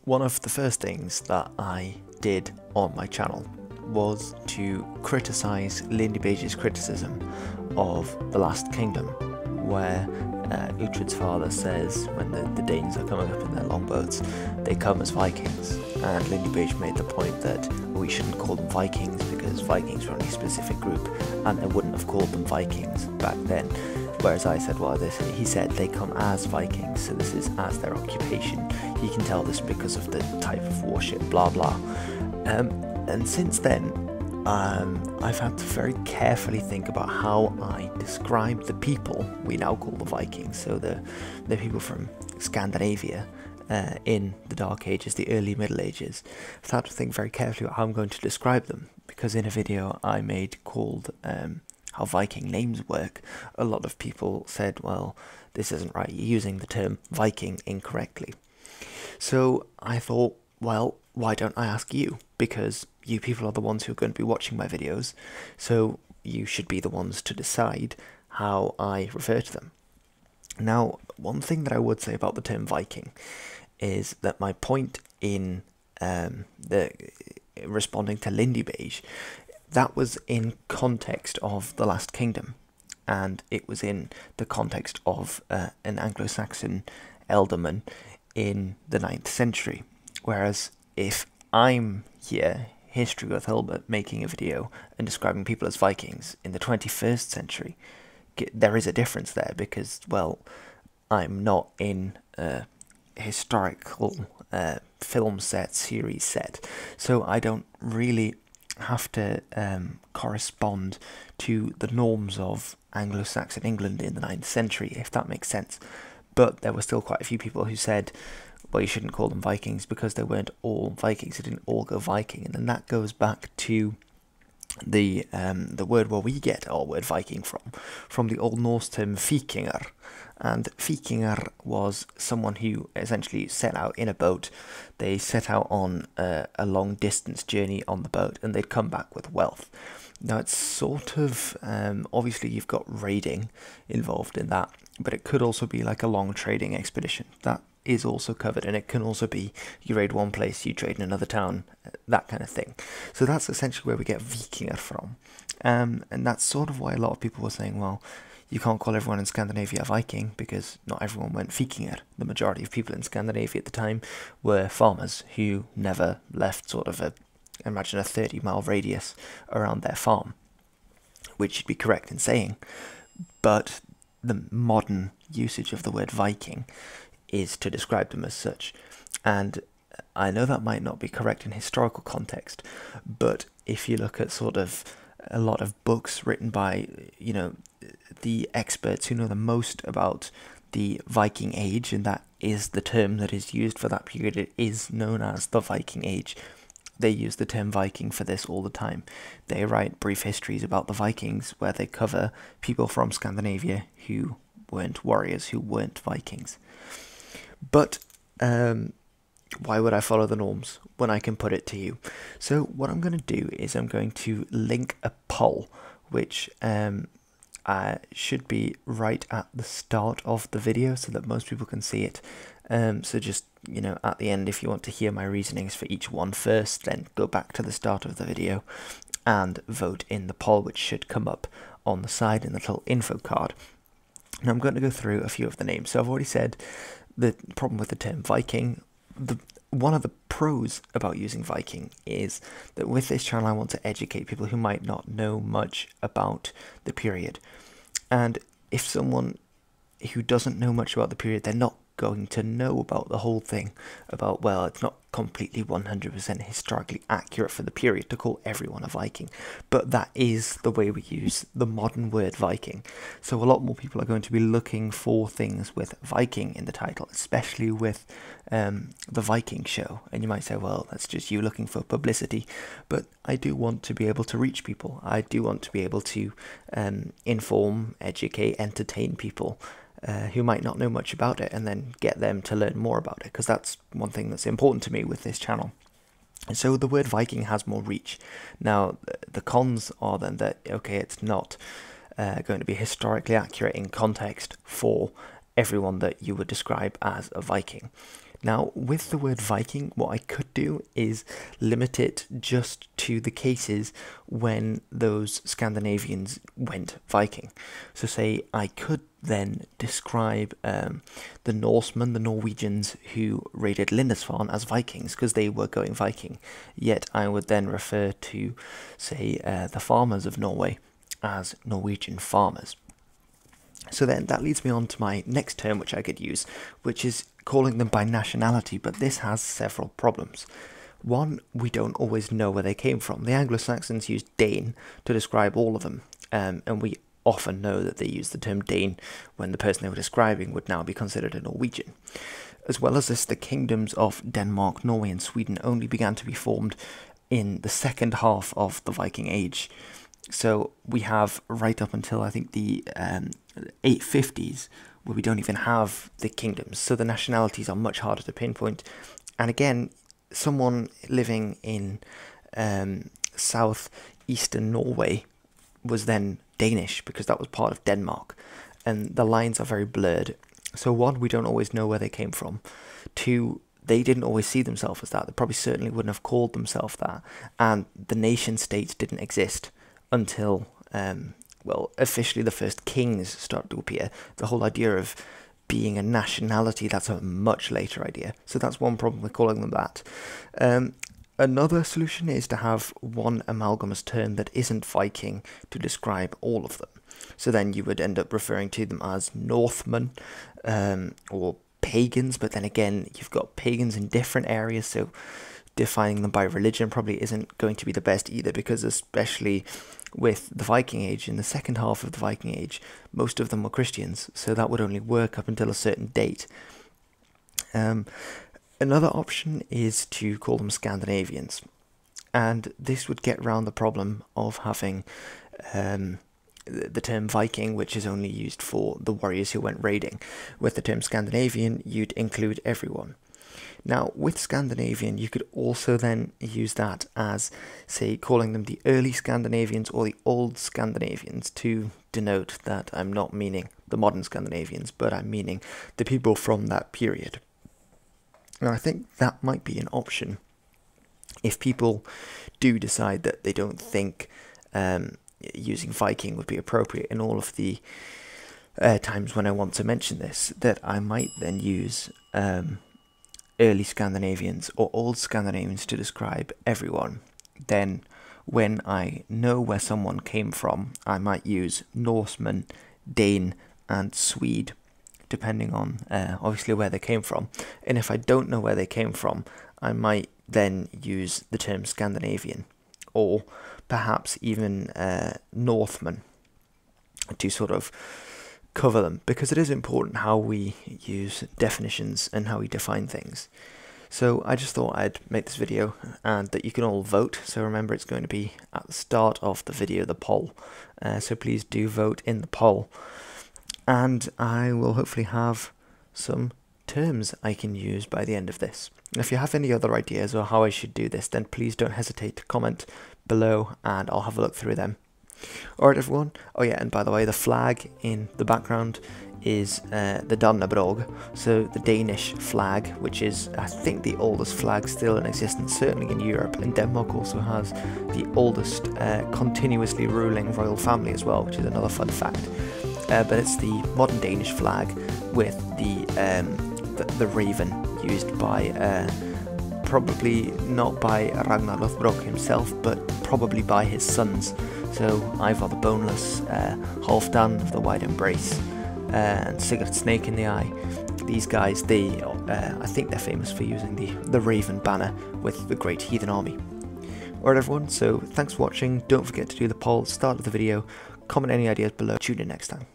One of the first things that I did on my channel was to criticise Lindy Page's criticism of The Last Kingdom, where Uhtred's father says when the Danes are coming up in their longboats, they come as Vikings, and Lindy Page made the point that we shouldn't call them Vikings because Vikings were only a specific group, and they wouldn't have called them Vikings back then. Whereas I said, well, he said they come as Vikings, so this is as their occupation. You can tell this because of the type of worship, blah blah. And since then, I've had to very carefully think about how I describe the people we now call the Vikings, so the people from Scandinavia in the Dark Ages, the early Middle Ages. I've had to think very carefully about how I'm going to describe them, because in a video I made called how Viking names work, a lot of people said, well, this isn't right, you're using the term Viking incorrectly. So I thought, well, why don't I ask you? Because you people are the ones who are going to be watching my videos, so you should be the ones to decide how I refer to them. Now, one thing that I would say about the term Viking is that my point in responding to Lindy Page, that was in context of The Last Kingdom, and it was in the context of an Anglo-Saxon ealdorman in the 9th century. Whereas if I'm here, History with Hilbert, making a video and describing people as Vikings in the 21st century, there is a difference there because, well, I'm not in a historical film set, series set, so I don't really have to correspond to the norms of Anglo-Saxon England in the 9th century, if that makes sense. But there were still quite a few people who said, well, you shouldn't call them Vikings because they weren't all Vikings, they didn't all go Viking. And then that goes back to the word where we get our word Viking from the Old Norse term Vikingar. And Vikingar was someone who essentially set out in a boat. They set out on a long distance journey on the boat, and they'd come back with wealth. Now it's sort of, obviously you've got raiding involved in that, but it could also be like a long trading expedition. That is also covered, and it can also be you raid one place, you trade in another town, that kind of thing. So that's essentially where we get Vikingar from. And that's sort of why a lot of people were saying, well, you can't call everyone in Scandinavia Viking because not everyone went Vikingar. The majority of people in Scandinavia at the time were farmers who never left sort of imagine a 30-mile radius around their farm, which should be correct in saying, but the modern usage of the word Viking is to describe them as such. And I know that might not be correct in historical context, but if you look at sort of a lot of books written by, you know, the experts who know the most about the Viking Age, and that is the term that is used for that period, it is known as the Viking Age. They use the term Viking for this all the time. They write brief histories about the Vikings where they cover people from Scandinavia who weren't warriors, who weren't Vikings. But why would I follow the norms when I can put it to you? So what I'm going to do is I'm going to link a poll, which should be right at the start of the video so that most people can see it. So just, you know, at the end, if you want to hear my reasonings for each one first, then go back to the start of the video and vote in the poll, which should come up on the side in the little info card. Now I'm going to go through a few of the names. So I've already said the problem with the term Viking. One of the pros about using Viking is that with this channel I want to educate people who might not know much about the period. And if someone who doesn't know much about the period, they're not going to know about the whole thing, about, well, it's not completely 100% historically accurate for the period to call everyone a Viking, but that is the way we use the modern word Viking. So a lot more people are going to be looking for things with Viking in the title, especially with the Viking show. And you might say, well, that's just you looking for publicity, but I do want to be able to reach people. I do want to be able to inform, educate, entertain people who might not know much about it, and then get them to learn more about it, because that's one thing that's important to me with this channel. And so the word Viking has more reach. Now, the cons are then that, okay, it's not going to be historically accurate in context for everyone that you would describe as a Viking. Now, with the word Viking, what I could do is limit it just to the cases when those Scandinavians went Viking. So say I could then describe the Norsemen, the Norwegians who raided Lindisfarne as Vikings because they were going Viking. Yet I would then refer to, say, the farmers of Norway as Norwegian farmers. So then that leads me on to my next term which I could use, which is calling them by nationality, but this has several problems. One, we don't always know where they came from. The Anglo-Saxons used Dane to describe all of them, and we often know that they used the term Dane when the person they were describing would now be considered a Norwegian. As well as this, the kingdoms of Denmark, Norway and Sweden only began to be formed in the second half of the Viking Age. So we have right up until I think the 850s where we don't even have the kingdoms, so the nationalities are much harder to pinpoint. And again, someone living in southeastern Norway was then Danish because that was part of Denmark, and the lines are very blurred. So one, we don't always know where they came from. Two, they didn't always see themselves as that. They probably certainly wouldn't have called themselves that, and the nation states didn't exist until well, officially the first kings started to appear. The whole idea of being a nationality, that's a much later idea. So that's one problem with calling them that. Another solution is to have one amalgamous term that isn't Viking to describe all of them. So then you would end up referring to them as Northmen or pagans, but then again, you've got pagans in different areas, so defining them by religion probably isn't going to be the best either, because especially with the Viking Age, in the second half of the Viking Age, most of them were Christians, so that would only work up until a certain date. Another option is to call them Scandinavians, and this would get around the problem of having the term Viking, which is only used for the warriors who went raiding. With the term Scandinavian, you'd include everyone. Now, with Scandinavian, you could also then use that as, say, calling them the early Scandinavians or the old Scandinavians to denote that I'm not meaning the modern Scandinavians, but I'm meaning the people from that period. Now, I think that might be an option if people do decide that they don't think using Viking would be appropriate in all of the times when I want to mention this, that I might then use early Scandinavians or old Scandinavians to describe everyone. Then when I know where someone came from, I might use Norseman, Dane and Swede, depending on obviously where they came from. And if I don't know where they came from, I might then use the term Scandinavian or perhaps even Northman to sort of cover them, because it is important how we use definitions and how we define things. So I just thought I'd make this video and that you can all vote. So remember, it's going to be at the start of the video, the poll. So please do vote in the poll, and I will hopefully have some terms I can use by the end of this. And if you have any other ideas or how I should do this, then please don't hesitate to comment below and I'll have a look through them. Alright everyone, oh yeah, and by the way, the flag in the background is the Dannebrog, so the Danish flag, which is I think the oldest flag still in existence, certainly in Europe, and Denmark also has the oldest continuously ruling royal family as well, which is another fun fact. But it's the modern Danish flag with the raven used by probably not by Ragnar Lothbrok himself, but probably by his sons. So Ivar the Boneless, Halfdan of the Wide Embrace, and Sigurd Snake in the Eye. These guys, I think they're famous for using the Raven banner with the Great Heathen Army. Alright everyone, so thanks for watching. Don't forget to do the poll at the start of the video, comment any ideas below, tune in next time.